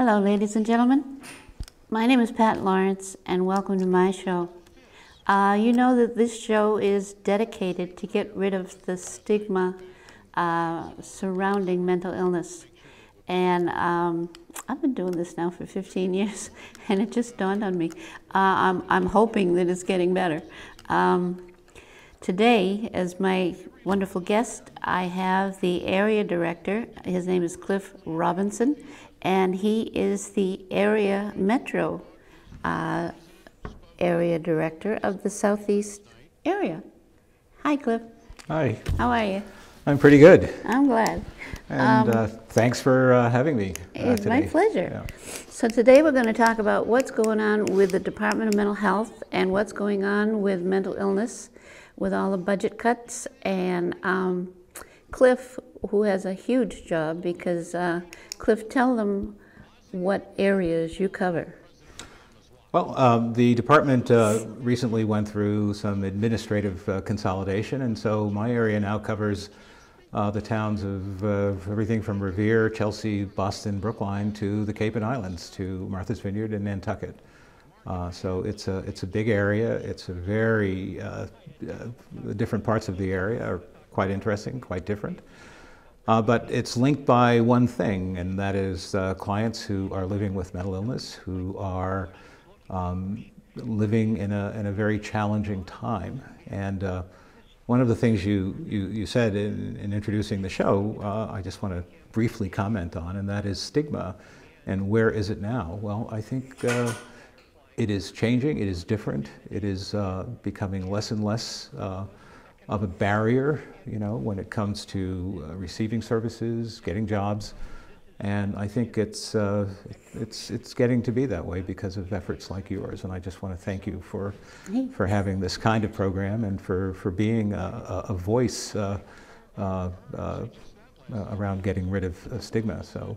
Hello, ladies and gentlemen. My name is Pat Lawrence, and welcome to my show. You know that this show is dedicated to get rid of the stigma surrounding mental illness. And I've been doing this now for 15 years, and it just dawned on me. I'm hoping that it's getting better. Today, as my wonderful guest, I have the area director. His name is Cliff Robinson, and he is the area metro area director of the Southeast area. Hi, Cliff. Hi. How are you? I'm pretty good. I'm glad. And thanks for having me It's today. my pleasure. Yeah. So today we're going to talk about what's going on with the Department of Mental Health and what's going on with mental illness with all the budget cuts. And Cliff, who has a huge job, because Cliff, tell them what areas you cover. Well, the department recently went through some administrative consolidation, and so my area now covers the towns of everything from Revere, Chelsea, Boston, Brookline, to the Cape and Islands, to Martha's Vineyard and Nantucket. So it's a big area. It's a very the different parts of the area are quite interesting, quite different. But it's linked by one thing, and that is clients who are living with mental illness, who are living in a very challenging time. And one of the things you said in introducing the show, I just want to briefly comment on, and that is stigma. And where is it now? Well, I think it is changing, it is different, it is becoming less and less of a barrier, you know, when it comes to receiving services, getting jobs. And I think it's getting to be that way because of efforts like yours. And I just want to thank you for having this kind of program and for being a voice around getting rid of stigma. So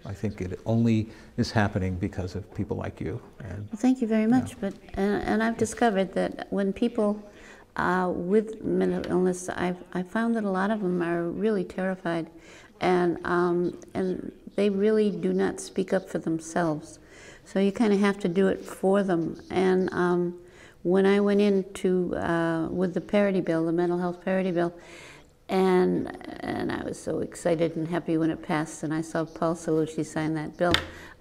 I think it only is happening because of people like you. And, Well, thank you very much. But and I've discovered that when people with mental illness, I found that a lot of them are really terrified, and they really do not speak up for themselves. So you kind of have to do it for them. And when I went into with the parity bill, the mental health parity bill, and I was so excited and happy when it passed, and I saw Paul Salucci sign that bill,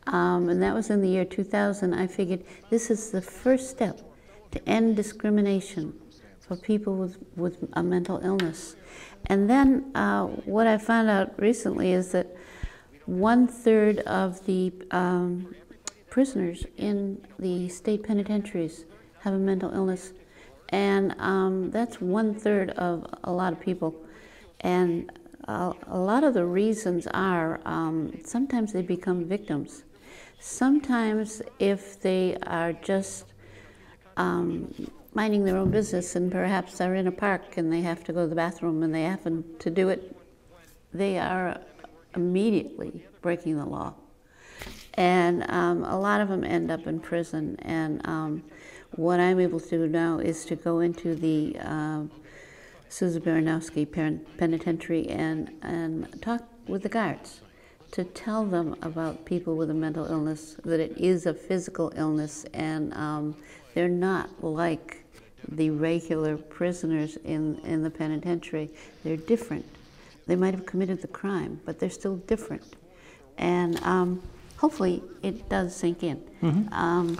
and that was in the year 2000. I figured this is the first step to end discrimination for people with a mental illness. And then what I found out recently is that 1/3 of the prisoners in the state penitentiaries have a mental illness. And that's 1/3 of a lot of people. And a lot of the reasons are sometimes they become victims. Sometimes if they are just minding their own business and perhaps they're in a park and they have to go to the bathroom and they happen to do it, they are immediately breaking the law. And a lot of them end up in prison. And what I'm able to do now is to go into the Susan Baranowski Penitentiary and talk with the guards to tell them about people with a mental illness, that it is a physical illness, and they're not like the regular prisoners in the penitentiary. They're different. They might have committed the crime, but they're still different. And hopefully it does sink in. Mm-hmm.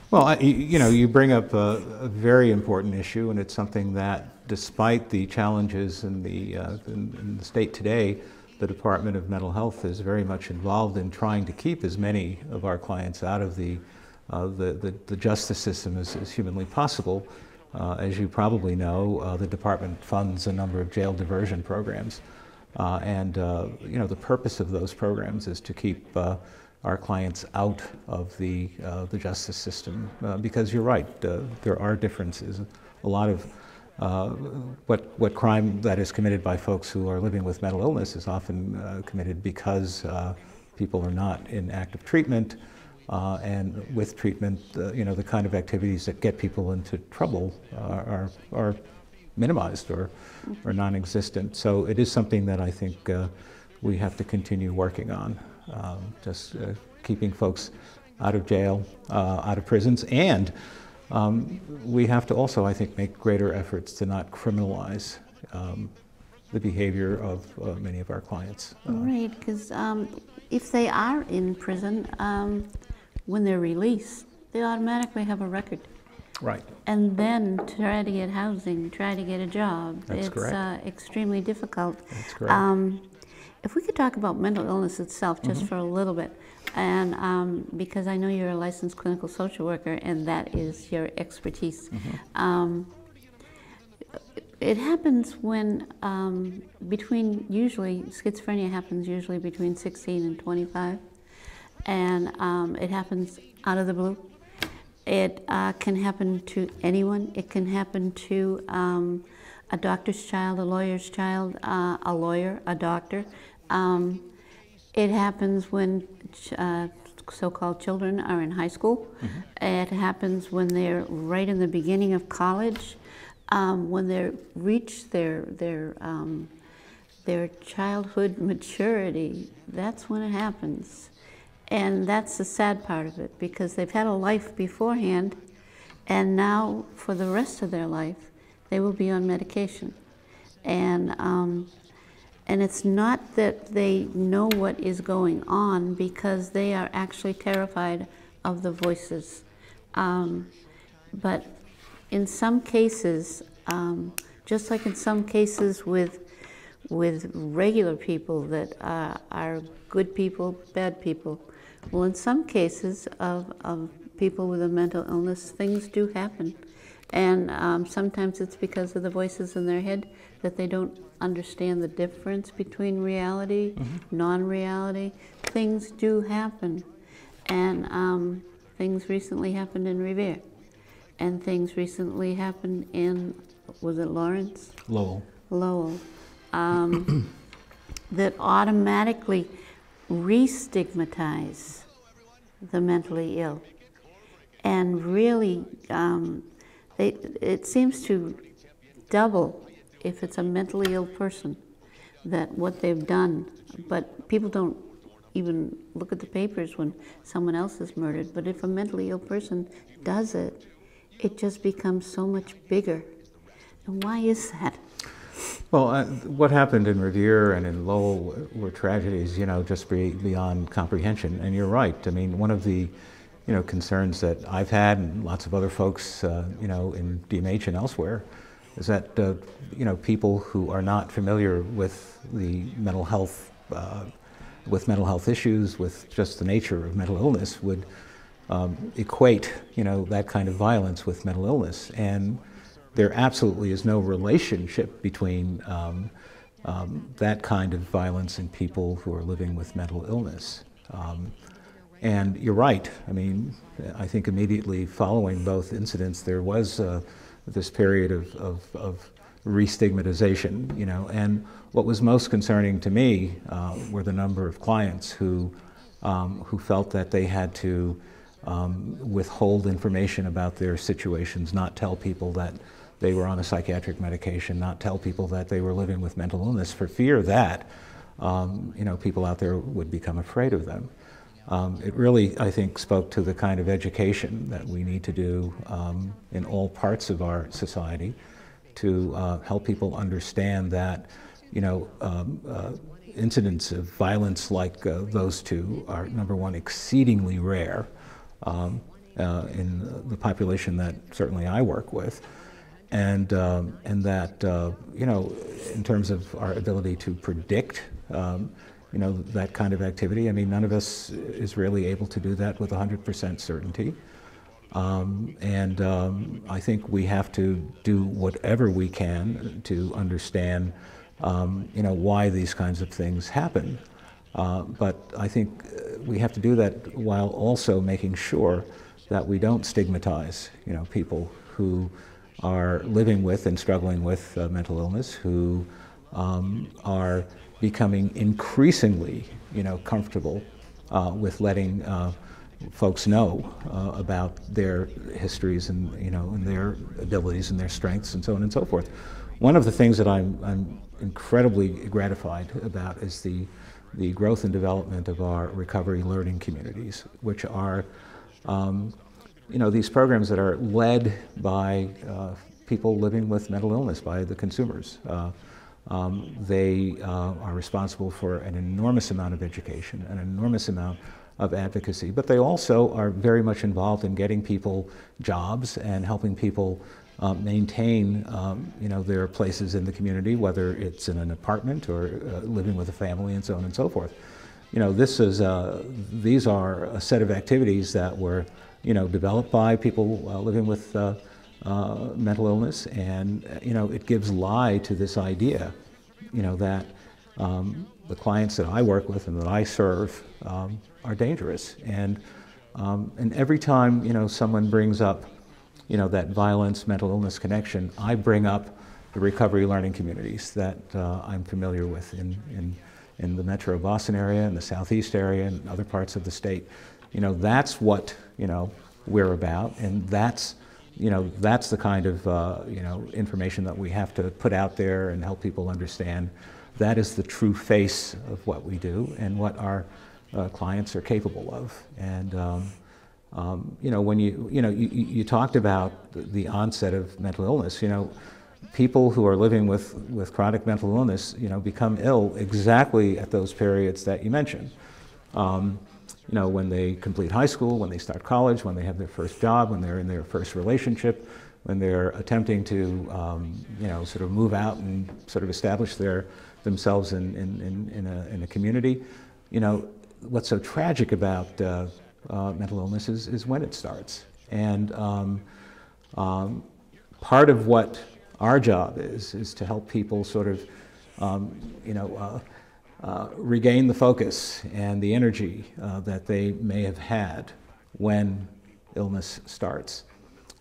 Well, you know, you bring up a very important issue, and it's something that, despite the challenges in the state today, the Department of Mental Health is very much involved in trying to keep as many of our clients out of the justice system as humanly possible. As you probably know, the department funds a number of jail diversion programs, and you know, the purpose of those programs is to keep our clients out of the justice system, because you're right, there are differences. A lot of what crime that is committed by folks who are living with mental illness is often committed because people are not in active treatment, and with treatment, you know, the kind of activities that get people into trouble are minimized or non-existent. So it is something that I think we have to continue working on. just keeping folks out of jail, out of prisons, and we have to also, I think, make greater efforts to not criminalize the behavior of many of our clients. Right, because if they are in prison, when they're released, they automatically have a record. Right. And then try to get housing, try to get a job. That's it's correct. Extremely difficult. That's correct. If we could talk about mental illness itself just for a little bit, and because I know you're a licensed clinical social worker and that is your expertise. It happens when usually schizophrenia happens usually between 16 and 25, and it happens out of the blue. It can happen to anyone. It can happen to a doctor's child, a lawyer's child, a lawyer, a doctor. It happens when so-called children are in high school. It happens when they're right in the beginning of college, when they reach their childhood maturity. That's when it happens. And that's the sad part of it, because they've had a life beforehand, and now for the rest of their life, they will be on medication. And it's not that they know what is going on, because they are actually terrified of the voices. But in some cases, just like in some cases with regular people that are good people, bad people, well, in some cases of people with a mental illness, things do happen. And sometimes it's because of the voices in their head that they don't understand the difference between reality, non-reality. Things do happen. And things recently happened in Revere. And things recently happened in, was it Lawrence? Lowell. Lowell. That automatically re-stigmatize the mentally ill. And really, it seems to double if it's a mentally ill person, that what they've done. But people don't even look at the papers when someone else is murdered. But if a mentally ill person does it, it just becomes so much bigger. And why is that? Well, what happened in Revere and in Lowell were tragedies, just beyond comprehension. And you're right. I mean, one of the, concerns that I've had, and lots of other folks, in DMH and elsewhere, is that, people who are not familiar with the mental health, issues, with just the nature of mental illness, would equate, that kind of violence with mental illness. And there absolutely is no relationship between that kind of violence and people who are living with mental illness. And you're right. I mean, I think immediately following both incidents, there was this period of re-stigmatization, and what was most concerning to me were the number of clients who felt that they had to withhold information about their situations, not tell people that they were on a psychiatric medication, not tell people that they were living with mental illness, for fear that people out there would become afraid of them. It really, I think, spoke to the kind of education that we need to do in all parts of our society to help people understand that, incidents of violence like those two are, number one, exceedingly rare in the population that certainly I work with, and that in terms of our ability to predict that kind of activity. I mean, none of us is really able to do that with 100% certainty. I think we have to do whatever we can to understand, why these kinds of things happen. But I think we have to do that while also making sure that we don't stigmatize, people who are living with and struggling with mental illness, who are becoming increasingly, comfortable with letting folks know about their histories and, and their abilities and their strengths and so on and so forth. One of the things that I'm incredibly gratified about is the the growth and development of our recovery learning communities, which are these programs that are led by people living with mental illness, by the consumers. They are responsible for an enormous amount of education, an enormous amount of advocacy, but they also are very much involved in getting people jobs and helping people maintain their places in the community, whether it's in an apartment or living with a family and so on and so forth. These are a set of activities that were developed by people living with mental illness, and it gives lie to this idea that the clients that I work with and that I serve are dangerous. And every time someone brings up that violence, mental illness connection, I bring up the recovery learning communities that I'm familiar with in the Metro Boston area, in the Southeast area, and other parts of the state. That's what we're about, and that's the kind of information that we have to put out there and help people understand. That is the true face of what we do and what our clients are capable of. And when you talked about the onset of mental illness, people who are living with chronic mental illness, become ill exactly at those periods that you mentioned. When they complete high school, when they start college, when they have their first job, when they're in their first relationship, when they're attempting to, sort of move out and sort of establish themselves in a community. What's so tragic about mental illness is when it starts. And part of what our job is to help people sort of, regain the focus and the energy that they may have had when illness starts.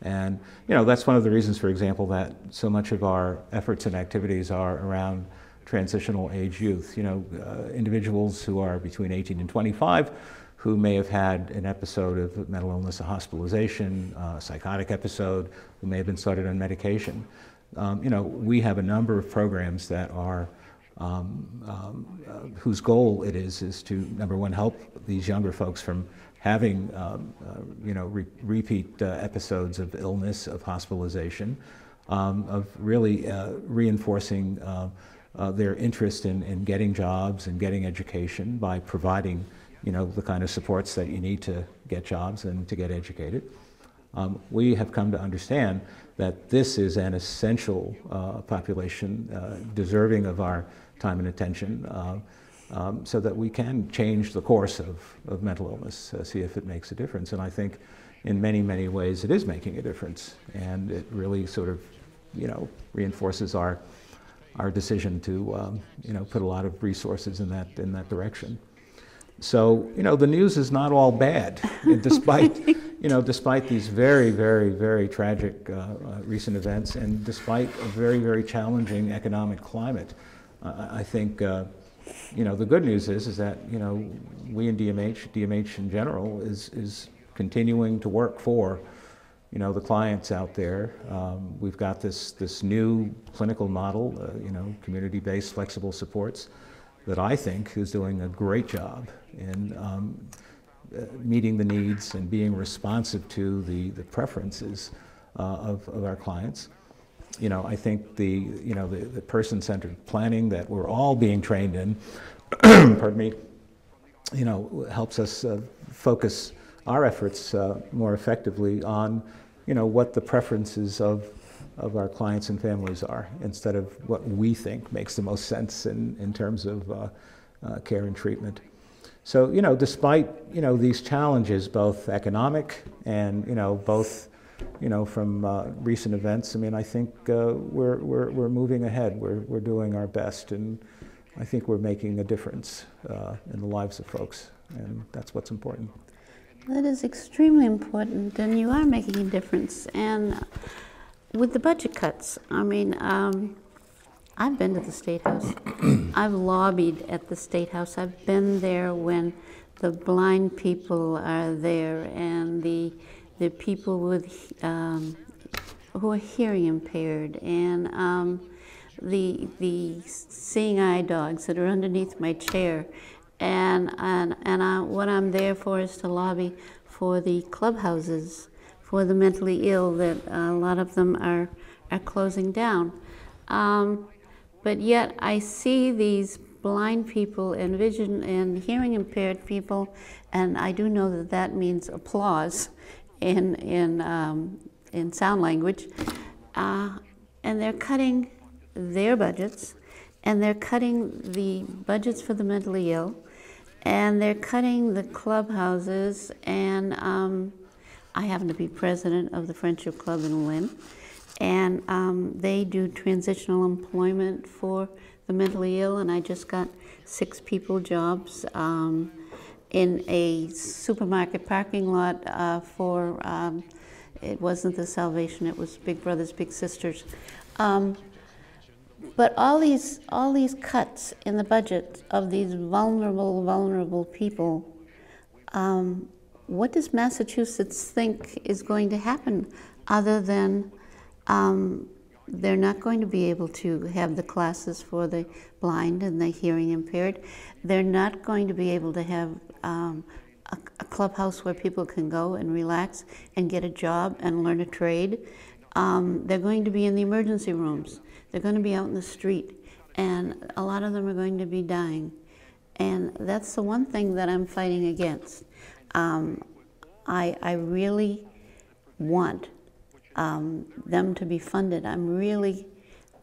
And that's one of the reasons, for example, that so much of our efforts and activities are around transitional age youth. Individuals who are between 18 and 25 who may have had an episode of mental illness, a hospitalization, a psychotic episode, who may have been started on medication. We have a number of programs that are whose goal it is to, number one, help these younger folks from having repeat episodes of illness, of hospitalization, of really reinforcing their interest in getting jobs and getting education by providing the kind of supports that you need to get jobs and to get educated. We have come to understand that this is an essential population deserving of our time and attention, so that we can change the course of mental illness, see if it makes a difference. And I think in many, many ways it is making a difference, and it really sort of reinforces our decision to put a lot of resources in that direction. So the news is not all bad, despite despite these very, very, very tragic recent events, and despite a very, very challenging economic climate. I think the good news is that we in DMH in general is continuing to work for the clients out there. We've got this new clinical model, community-based flexible supports, that I think is doing a great job in meeting the needs and being responsive to the preferences of our clients. I think the person-centered planning that we're all being trained in, pardon me, helps us focus our efforts more effectively on, what the preferences of our clients and families are, instead of what we think makes the most sense in terms of care and treatment. So, despite, these challenges, both economic and, both, from recent events, I think we're moving ahead. We're doing our best, and I think we're making a difference in the lives of folks, and that's what's important. That is extremely important, and you are making a difference. And with the budget cuts, I've been to the State House. I've lobbied at the State House. I've been there when the blind people are there, and the people with who are hearing impaired, and the seeing eye dogs that are underneath my chair, What I'm there for is to lobby for the clubhouses for the mentally ill, that a lot of them are closing down. But yet I see these blind people and vision and hearing impaired people, and I do know that that means applause in sound language, and they're cutting their budgets, and they're cutting the budgets for the mentally ill, and they're cutting the clubhouses. And I happen to be president of the Friendship Club in Lynn, and they do transitional employment for the mentally ill, and I just got 6 people jobs in a supermarket parking lot for, it wasn't the Salvation, it was Big Brothers Big Sisters. But all these cuts in the budget of these vulnerable people, what does Massachusetts think is going to happen, other than they're not going to be able to have the classes for the blind and the hearing impaired. They're not going to be able to have a clubhouse where people can go and relax and get a job and learn a trade. They're going to be in the emergency rooms. They're going to be out in the street, and a lot of them are going to be dying. And that's the one thing that I'm fighting against. I really want them to be funded. I'm really,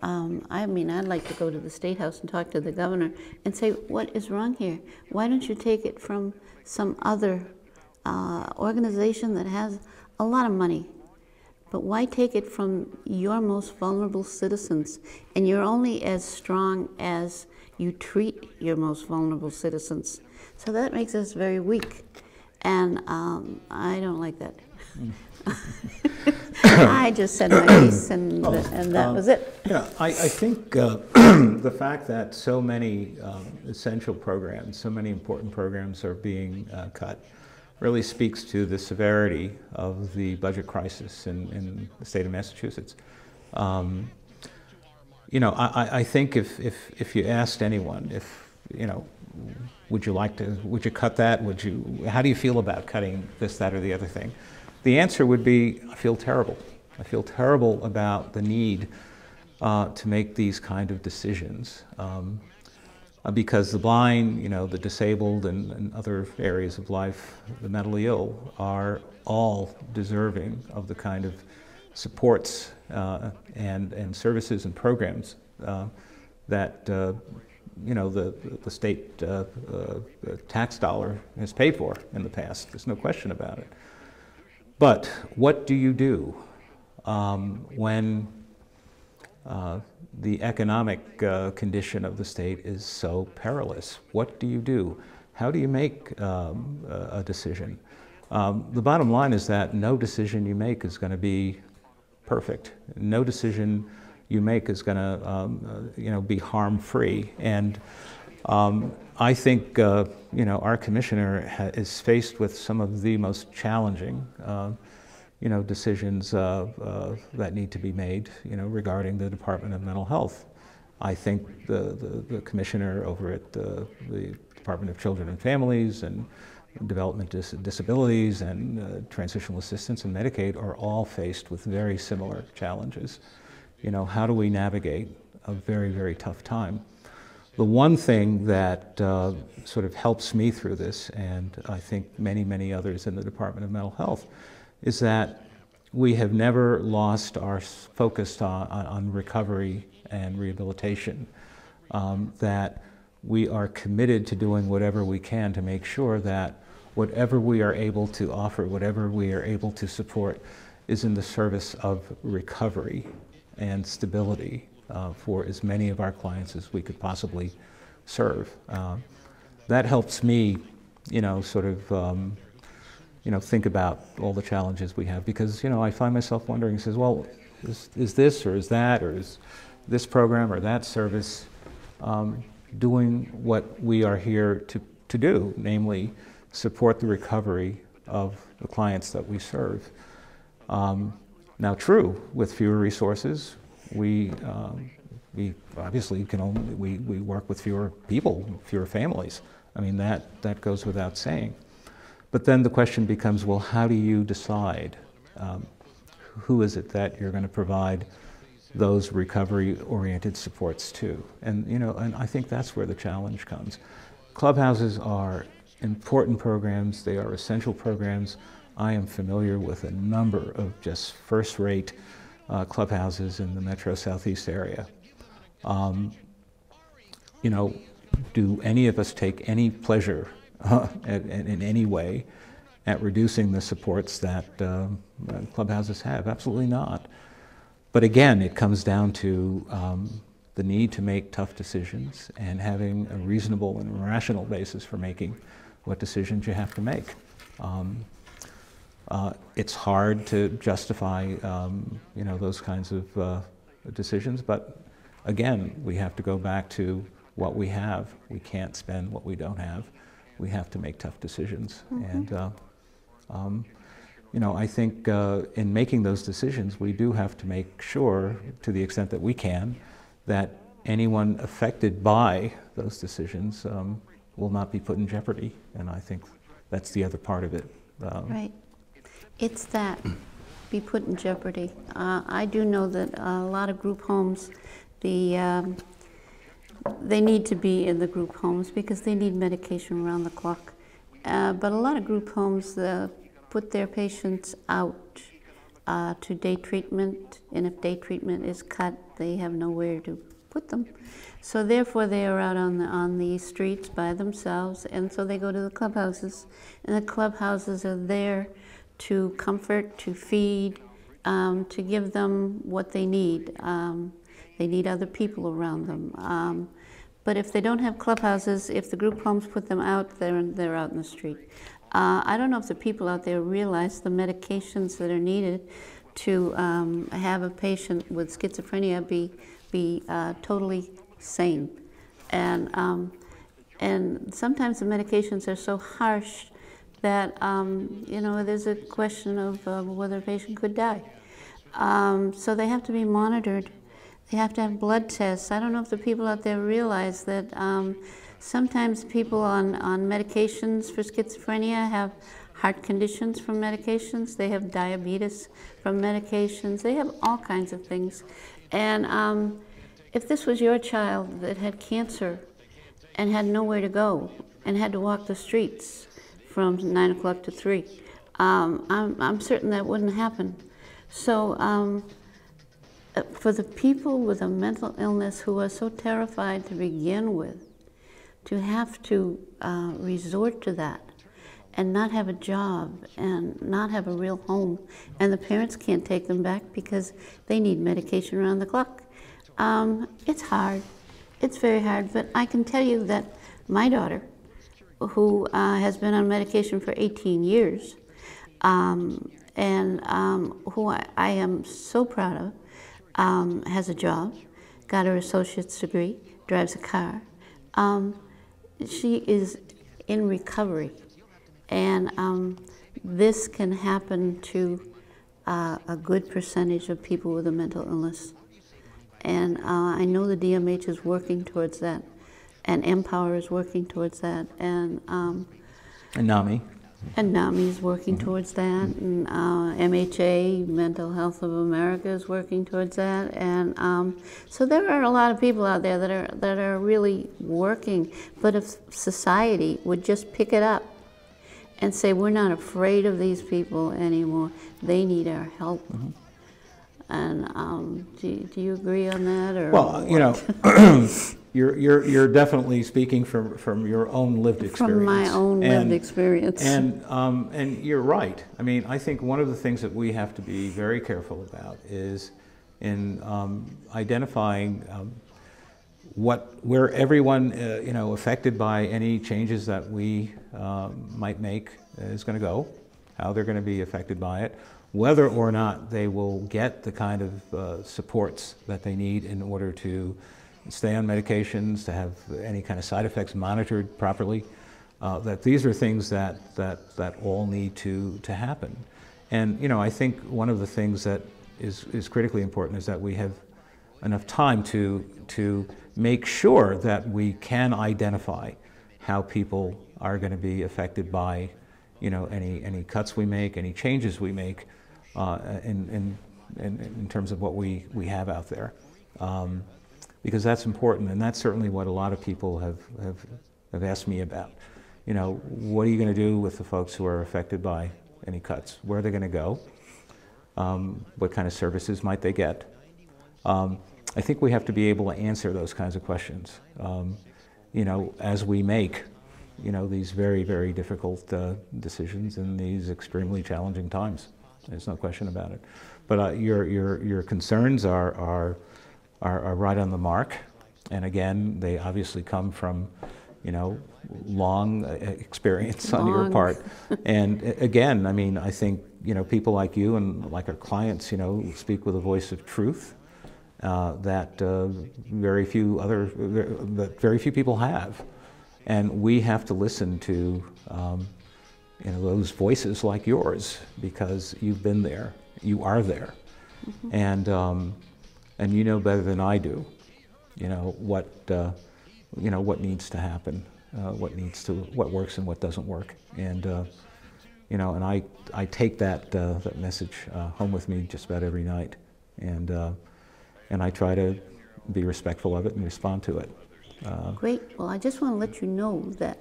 I mean, I'd like to go to the State House and talk to the governor and say, what is wrong here? Why don't you take it from some other organization that has a lot of money? But why take it from your most vulnerable citizens? And you're only as strong as you treat your most vulnerable citizens. So that makes us very weak. And I don't like that. I just said my piece, and that was it. Yeah, I think the fact that so many essential programs, so many important programs are being cut really speaks to the severity of the budget crisis in the state of Massachusetts. You know, I think if you asked anyone, would you cut that? How do you feel about cutting this, that, or the other thing? The answer would be, I feel terrible. I feel terrible about the need to make these kind of decisions. Because the blind, the disabled, and other areas of life, the mentally ill, are all deserving of the kind of supports and services and programs that the state tax dollar has paid for in the past. There's no question about it. But what do you do when the economic condition of the state is so perilous? What do you do? How do you make a decision? The bottom line is that no decision you make is going to be perfect. No decision you make is going to be harm-free. And I think our commissioner is faced with some of the most challenging decisions that need to be made, regarding the Department of Mental Health. I think the commissioner over at the Department of Children and Families and Development Disabilities and Transitional Assistance and Medicaid are all faced with very similar challenges. How do we navigate a very, very tough time? The one thing that sort of helps me through this, and I think many, many others in the Department of Mental Health, is that we have never lost our focus on recovery and rehabilitation, that we are committed to doing whatever we can to make sure that whatever we are able to offer, whatever we are able to support, is in the service of recovery and stability for as many of our clients as we could possibly serve. That helps me, sort of, think about all the challenges we have, because, I find myself wondering, says, well, is this or is that, or is this program or that service doing what we are here to do, namely support the recovery of the clients that we serve. Now, true, with fewer resources, we obviously we work with fewer people, fewer families. I mean, that goes without saying. But then the question becomes, well, how do you decide? Who is it that you're going to provide those recovery-oriented supports to? And, and I think that's where the challenge comes. Clubhouses are important programs. They are essential programs. I am familiar with a number of just first-rate clubhouses in the Metro Southeast area. Do any of us take any pleasure in any way at reducing the supports that clubhouses have? Absolutely not. But again, it comes down to the need to make tough decisions and having a reasonable and rational basis for making what decisions you have to make. It's hard to justify, those kinds of decisions, but again, we have to go back to what we have. We can't spend what we don't have. We have to make tough decisions. Mm-hmm. And, I think in making those decisions, we do have to make sure, to the extent that we can, that anyone affected by those decisions will not be put in jeopardy. And I think that's the other part of it. Right. It's that, be put in jeopardy. I do know that a lot of group homes, they need to be in the group homes because they need medication around the clock. But a lot of group homes put their patients out to day treatment, and if day treatment is cut, they have nowhere to put them. So therefore they are out on the streets by themselves, and so they go to the clubhouses, and the clubhouses are there to comfort, to feed, to give them what they need. They need other people around them. But if they don't have clubhouses, if the group homes put them out, they're out in the street. I don't know if the people out there realize the medications that are needed to have a patient with schizophrenia be totally sane. And sometimes the medications are so harsh that, there's a question of whether a patient could die. So they have to be monitored. They have to have blood tests. I don't know if the people out there realize that sometimes people on medications for schizophrenia have heart conditions from medications. They have diabetes from medications. They have all kinds of things. And if this was your child that had cancer and had nowhere to go and had to walk the streets from 9 o'clock to 3, I'm certain that wouldn't happen. So for the people with a mental illness who are so terrified to begin with, to have to resort to that and not have a job and not have a real home, and the parents can't take them back because they need medication around the clock. It's hard. It's very hard, but I can tell you that my daughter, who has been on medication for 18 years, and who I am so proud of, has a job, got her associate's degree, drives a car. She is in recovery, and this can happen to a good percentage of people with a mental illness. And I know the DMH is working towards that, and Empower is working towards that, and NAMI. And NAMI is working towards that, and MHA, Mental Health of America, is working towards that, and so there are a lot of people out there that are really working. But if society would just pick it up and say, we're not afraid of these people anymore, they need our help. Mm-hmm. And do you agree on that? Or well, you're definitely speaking from your own lived experience. From my own lived experience. And you're right. I mean, I think one of the things that we have to be very careful about is in identifying where everyone affected by any changes that we might make is going to go, how they're going to be affected by it, whether or not they will get the kind of supports that they need in order to stay on medications, to have any kind of side effects monitored properly, that these are things that all need to happen. And I think one of the things that is critically important is that we have enough time to make sure that we can identify how people are going to be affected by, you know, any cuts we make, any changes we make in terms of what we have out there. Because that's important, and that's certainly what a lot of people have asked me about. You know, what are you going to do with the folks who are affected by any cuts? Where are they going to go? What kind of services might they get? I think we have to be able to answer those kinds of questions, you know, as we make, you know, these very, very difficult decisions in these extremely challenging times. There's no question about it. But your concerns are right on the mark, and again, they obviously come from, you know, long experience on your part. And again, I mean, I think, you know, people like you and like our clients, you know, speak with a voice of truth that very few people have, and we have to listen to, you know, those voices like yours, because you've been there, you are there, and you know better than I do, you know, what needs to happen, what works and what doesn't work, and you know, and I take that message home with me just about every night, and I try to be respectful of it and respond to it. Great. Well, I just want to let you know that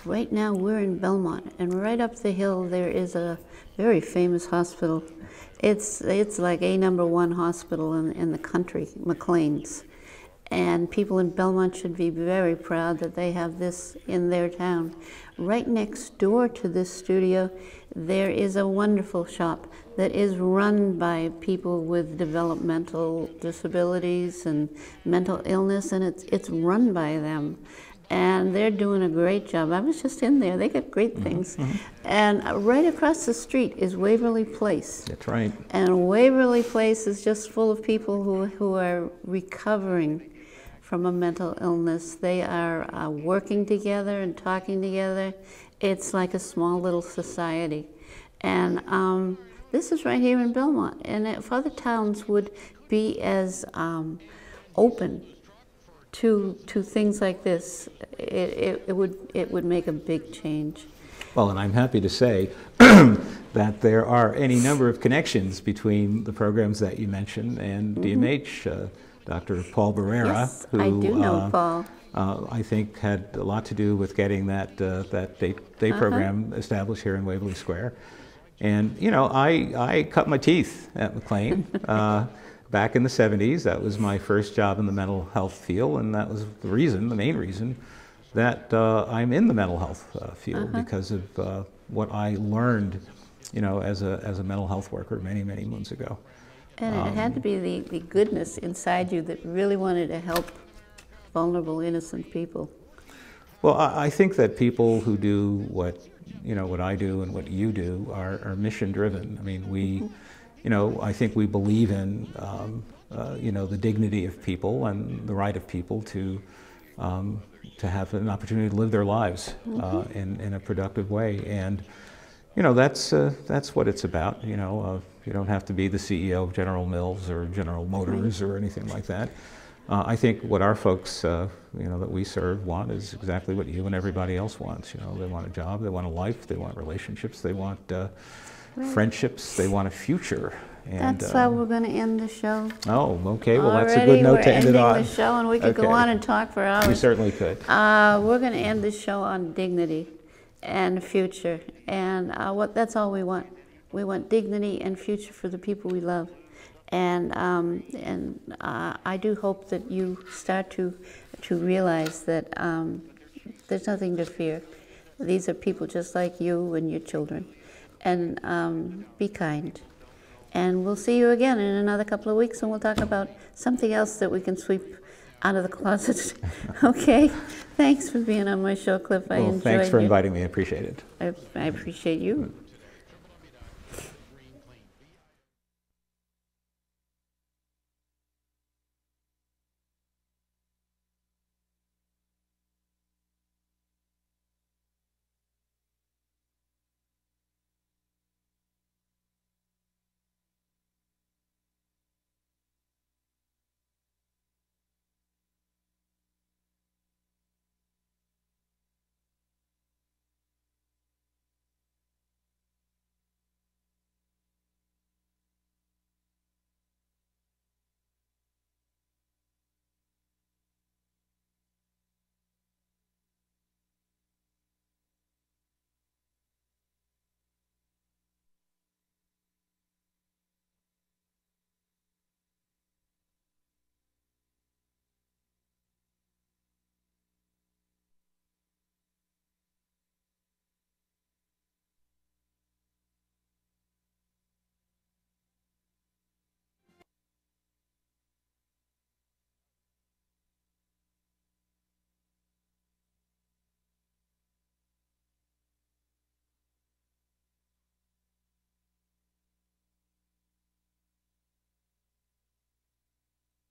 right now we're in Belmont, and right up the hill there is a very famous hospital. It's like a #1 hospital in the country, McLean's. And people in Belmont should be very proud that they have this in their town. Right next door to this studio, there is a wonderful shop that is run by people with developmental disabilities and mental illness, and it's run by them. And they're doing a great job. I was just in there. They got great things. And right across the street is Waverly Place. That's right. And Waverly Place is just full of people who are recovering from a mental illness. They are working together and talking together. It's like a small little society. And this is right here in Belmont. And if other towns would be as open to things like this, it would make a big change. Well, and I'm happy to say that there are any number of connections between the programs that you mentioned and DMH. Dr. Paul Barrera, Yes, who I do know Paul. I think had a lot to do with getting that day program established here in Waverly Square. And you know, I cut my teeth at McLean back in the 70s. That was my first job in the mental health field, and that was the main reason that I'm in the mental health field, because of what I learned, you know, as a mental health worker many moons ago. And it had to be the goodness inside you that really wanted to help vulnerable, innocent people. Well, I think that people who do what I do and what you do are mission driven. I mean, you know, I think we believe in, you know, the dignity of people and the right of people to have an opportunity to live their lives in a productive way. And you know, that's what it's about. You know, you don't have to be the CEO of General Mills or General Motors or anything like that. I think what our folks, you know, that we serve want is exactly what you and everybody else wants. You know, they want a job, they want a life, they want relationships, they want friendships, they want a future. And, that's why we're going to end the show. Oh, okay. Well, that's a good note to end it on. We're ending the show, and we could go on and talk for hours. We certainly could. We're going to end the show on dignity and future, and that's all we want. We want dignity and future for the people we love, and I do hope that you start to realize that there's nothing to fear. These are people just like you and your children, and be kind. And we'll see you again in another couple of weeks, and we'll talk about something else that we can sweep out of the closet. Okay? Thanks for being on my show, Cliff. I enjoyed it. Thanks for inviting me. I appreciate it. I appreciate you.